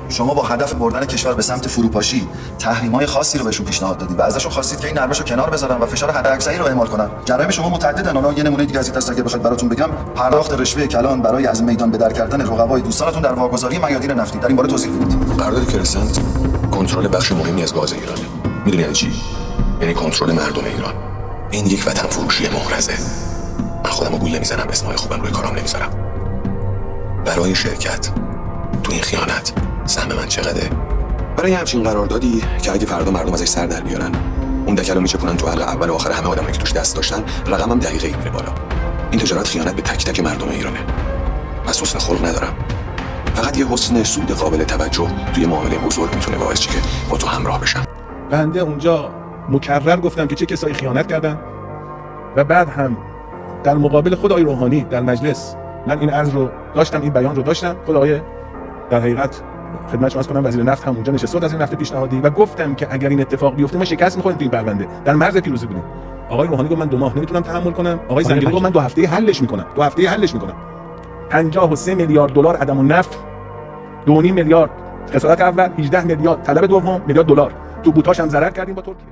شما با هدف بردن کشور به سمت فروپاشی تحریم‌های خاصی رو بهشون پیشنهاد دادید و ازشون خواستید که این نرمش رو کنار بذارن و فشار حداکثری رو اعمال کنن. جرایم شما متعددن. حالا یه نمونه دیگه از این دست اگه بخواد براتون بگم، پرداخت رشوه کلان برای از میدان به در کردن رقبای دوستانتون در واگذاری میادین نفتی. در این باره توضیح بدید. قرارداد کرسنت کنترل بخش مهمی از گاز ایرانه. میدونی یعنی چی؟ یعنی کنترل مردم ایران. این یک وطن فروشی محرزه. من خودمو گول نمیزنم، اسمای خوبم روی کارام نمیذارم. برای شرکت تو این خیانت سهم من چقدره؟ برای همچین قراردادی که اگه فردا مردم ازش سر در بیارن، اون دکلو میچپونن تو حلقه اول و آخر همه آدمایی که توش دست داشتن، رقمم دقیقه میره بالا. این تجارت خیانت به تک تک مردم ایرانه. پس حسن خلق ندارم. فقط یه حسن سود قابل توجه توی معامله بزرگ میتونه باعث شه که با تو همراه بشم. بنده اونجا مکرر گفتم که چه کسایی خیانت کردن و بعد هم در مقابل خود آقای روحانی در مجلس من این عرض رو داشتم، این بیان رو داشتم. خود آقای در حقیقت خدمت شما عرض کنم وزیر نفت هم اونجا نشسته بود از این نفت پیشنهادی و گفتم که اگر این اتفاق بیفته ما شکست می‌خوریم تو این پرونده. در مرز پیروزی بودیم. آقای روحانی گفت من 2 ماه نمیتونم تحمل کنم. آقای زنگیری گفت من 2 هفته حلش میکنم. 2 هفته حلش میکنم. 53 میلیارد دلار عدم النفع، 2.5 میلیارد خسارت اول، 18 میلیارد طلب دوم، میلیارد دلار تو بوتاش هم ضرر کردیم با ترکیه.